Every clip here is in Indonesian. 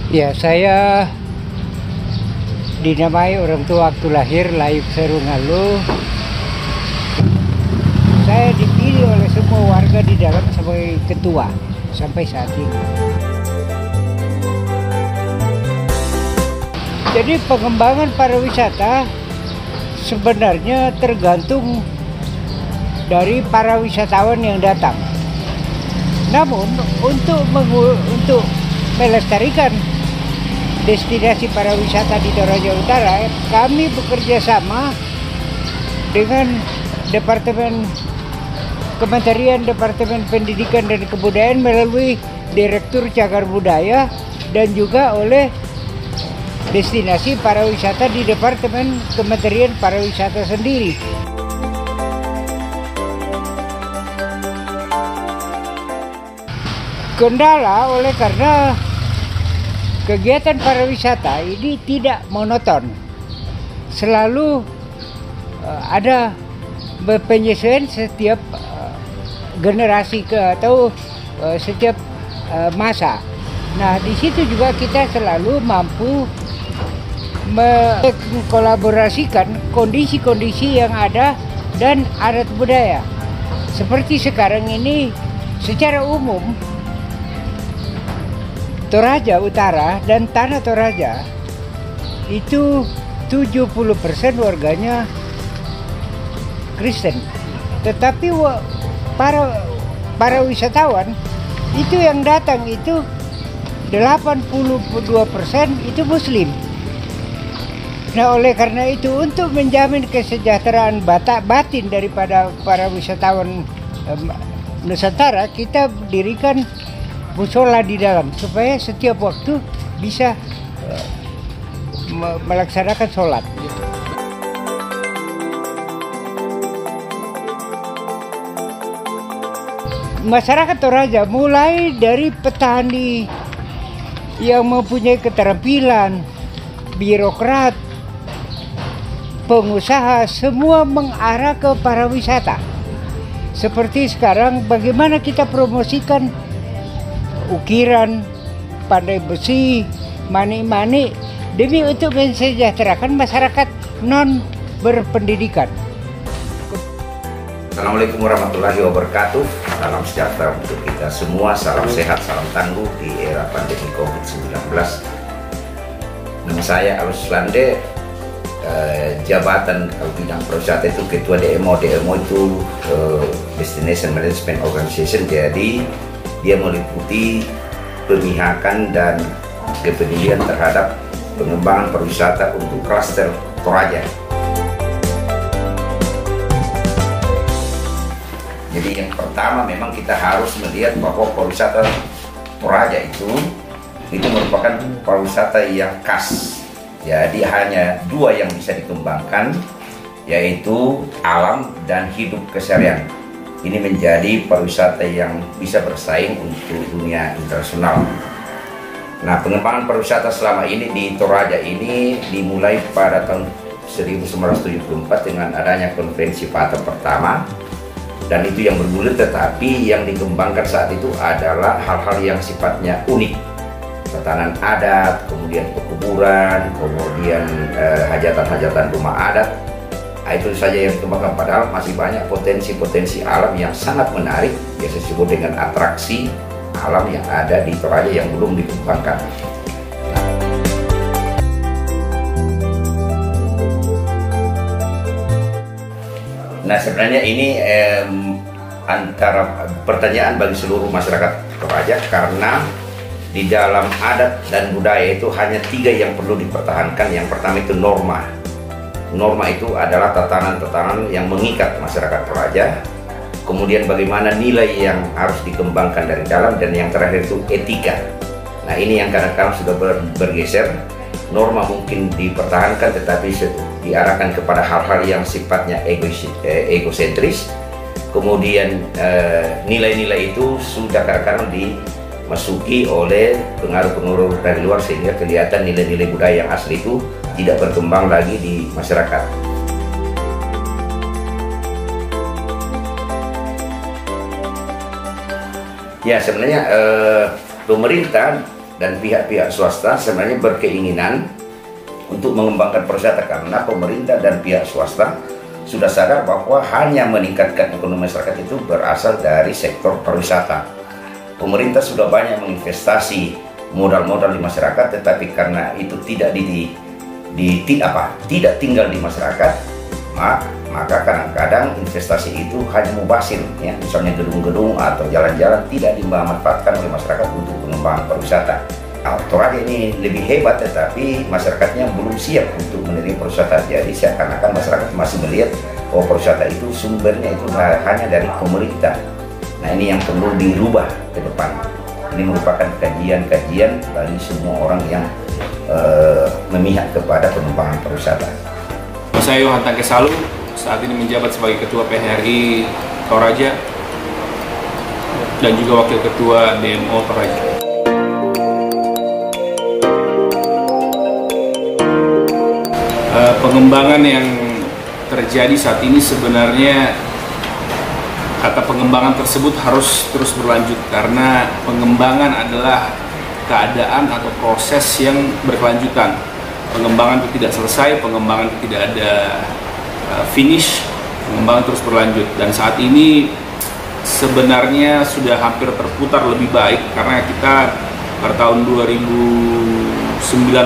Ya, saya dinamai orang tua waktu lahir Layuk Serungalu. Saya dipilih oleh semua warga di dalam sebagai ketua sampai saat ini. Jadi pengembangan pariwisata sebenarnya tergantung dari para wisatawan yang datang. Namun untuk melestarikan destinasi pariwisata di Toraja Utara, kami bekerja sama dengan Kementerian Departemen Pendidikan dan Kebudayaan melalui Direktur Cagar Budaya dan juga oleh destinasi pariwisata di Departemen Kementerian Pariwisata sendiri. Kendala oleh karena kegiatan pariwisata ini tidak monoton. Selalu ada penyesuaian setiap generasi atau setiap masa. Nah, di situ juga kita selalu mampu mengkolaborasikan kondisi-kondisi yang ada dan adat budaya. Seperti sekarang ini secara umum Toraja Utara dan Tanah Toraja itu 70% warganya Kristen. Tetapi para wisatawan itu yang datang itu 82% itu Muslim. Nah, oleh karena itu untuk menjamin kesejahteraan batin daripada para wisatawan Nusantara, kita dirikan musola di dalam supaya setiap waktu bisa melaksanakan sholat. Masyarakat Toraja mulai dari petani yang mempunyai keterampilan, birokrat, pengusaha, semua mengarah ke pariwisata. Seperti sekarang bagaimana kita promosikan ukiran, pandai besi, manik-manik demi untuk mensejahterakan masyarakat non berpendidikan. Assalamualaikum warahmatullahi wabarakatuh. Salam sejahtera untuk kita semua, salam sehat, salam tangguh di era pandemi COVID-19. Nama saya Alus Lande, jabatan bidang pariwisata itu ketua DMO. DMO itu Destination Management Organization, jadi dia meliputi pemihakan dan kepedulian terhadap pengembangan pariwisata untuk klaster Toraja. Jadi yang pertama memang kita harus melihat bahwa pariwisata Toraja itu merupakan pariwisata yang khas. Jadi hanya dua yang bisa dikembangkan, yaitu alam dan hidup keseharian. Ini menjadi pariwisata yang bisa bersaing untuk dunia internasional. Nah, pengembangan pariwisata selama ini di Toraja ini dimulai pada tahun 1974 dengan adanya konferensi FATA pertama, dan itu yang bergulir, tetapi yang dikembangkan saat itu adalah hal-hal yang sifatnya unik. Tatanan adat, kemudian perkuburan, kemudian hajatan-hajatan rumah adat. Itu saja yang dikembangkan, padahal masih banyak potensi-potensi alam yang sangat menarik yang disebut dengan atraksi alam yang ada di Toraja yang belum dikembangkan. Nah, sebenarnya ini antara pertanyaan bagi seluruh masyarakat Toraja, karena di dalam adat dan budaya itu hanya 3 yang perlu dipertahankan. Yang pertama itu norma. Norma itu adalah tatanan-tatanan yang mengikat masyarakat Toraja. Kemudian bagaimana nilai yang harus dikembangkan dari dalam, dan yang terakhir itu etika. Nah, ini yang kadang-kadang sudah bergeser. Norma mungkin dipertahankan tetapi diarahkan kepada hal-hal yang sifatnya egosentris. Kemudian nilai-nilai itu sudah kadang-kadang dimasuki oleh pengaruh-pengaruh dari luar, sehingga kelihatan nilai-nilai budaya yang asli itu tidak berkembang lagi di masyarakat. Ya, sebenarnya pemerintah dan pihak-pihak swasta sebenarnya berkeinginan untuk mengembangkan pariwisata, karena pemerintah dan pihak swasta sudah sadar bahwa hanya meningkatkan ekonomi masyarakat itu berasal dari sektor pariwisata. Pemerintah sudah banyak menginvestasi modal-modal di masyarakat, tetapi karena itu tidak tidak tinggal di masyarakat, maka kadang-kadang investasi itu hanya mubazir, ya, misalnya gedung-gedung atau jalan-jalan tidak dimanfaatkan oleh masyarakat untuk pengembangan pariwisata. Toraja ini lebih hebat, tetapi masyarakatnya belum siap untuk menerima pariwisata. Jadi seakan-akan masyarakat masih melihat bahwa pariwisata itu sumbernya itu hanya dari pemerintah. Nah, ini yang perlu dirubah ke depan. Ini merupakan kajian-kajian bagi semua orang yang memihak kepada pengembangan pariwisata. Saya Yohan Tangkesalu, saat ini menjabat sebagai Ketua PHRI Toraja dan juga Wakil Ketua DMO Toraja. Pengembangan yang terjadi saat ini sebenarnya, kata pengembangan tersebut harus terus berlanjut, karena pengembangan adalah keadaan atau proses yang berkelanjutan. Pengembangan itu tidak selesai, pengembangan itu tidak ada finish, pengembangan terus berlanjut. Dan saat ini sebenarnya sudah hampir terputar lebih baik, karena kita pada tahun 2019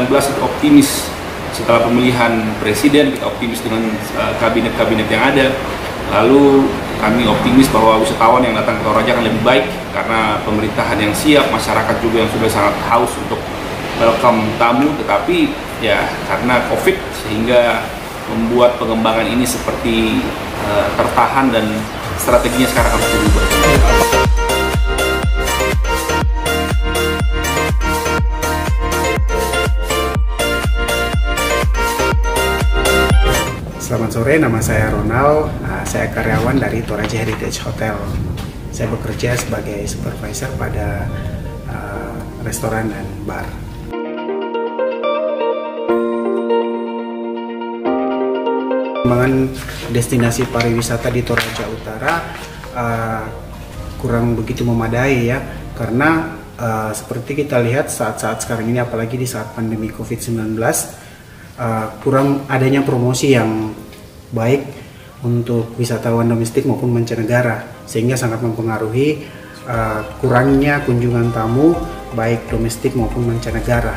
itu optimis. Setelah pemilihan presiden, kita optimis dengan kabinet-kabinet yang ada. Lalu kami optimis bahwa wisatawan yang datang ke Toraja akan lebih baik karena pemerintahan yang siap, masyarakat juga yang sudah sangat haus untuk welcome tamu. Tetapi ya karena COVID sehingga membuat pengembangan ini seperti tertahan, dan strateginya sekarang harus berubah. Selamat sore, nama saya Ronald. Saya karyawan dari Toraja Heritage Hotel. Saya bekerja sebagai supervisor pada restoran dan bar. Pengembangan destinasi pariwisata di Toraja Utara kurang begitu memadai, ya, karena seperti kita lihat saat-saat sekarang ini, apalagi di saat pandemi COVID-19, kurang adanya promosi yang baik untuk wisatawan domestik maupun mancanegara, sehingga sangat mempengaruhi kurangnya kunjungan tamu baik domestik maupun mancanegara.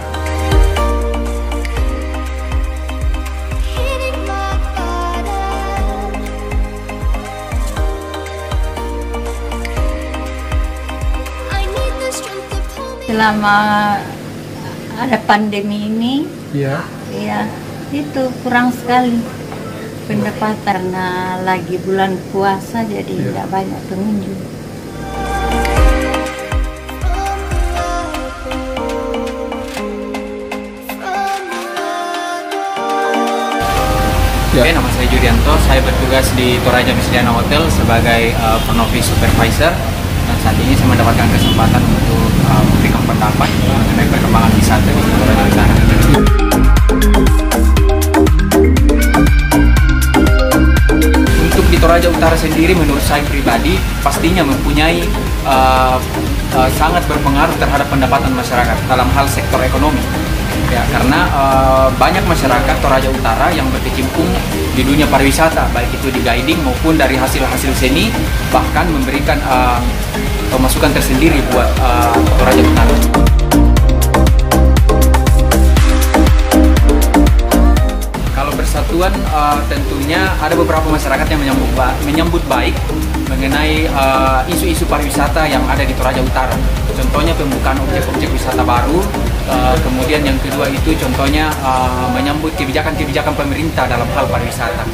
Selama ada pandemi ini, ya itu kurang sekali pendapatan, karena lagi bulan puasa jadi tidak banyak pengunjung. Oke, nama saya Jurianto, saya bertugas di Toraja Misliana Hotel sebagai Pronovis Supervisor, dan saat ini saya mendapatkan kesempatan untuk memberikan pendapat mengenai perkembangan wisata di Toraja Utara. Untuk di Toraja Utara sendiri, menurut saya pribadi pastinya mempunyai sangat berpengaruh terhadap pendapatan masyarakat dalam hal sektor ekonomi. Ya, karena banyak masyarakat Toraja Utara yang berkecimpung di dunia pariwisata, baik itu di guiding maupun dari hasil-hasil seni, bahkan memberikan pemasukan tersendiri buat Toraja Utara. Kalau persatuan, tentunya ada beberapa masyarakat yang menyambut baik mengenai isu-isu pariwisata yang ada di Toraja Utara. Contohnya pembukaan objek-objek wisata baru, kemudian yang kedua itu contohnya menyambut kebijakan-kebijakan pemerintah dalam hal pariwisata.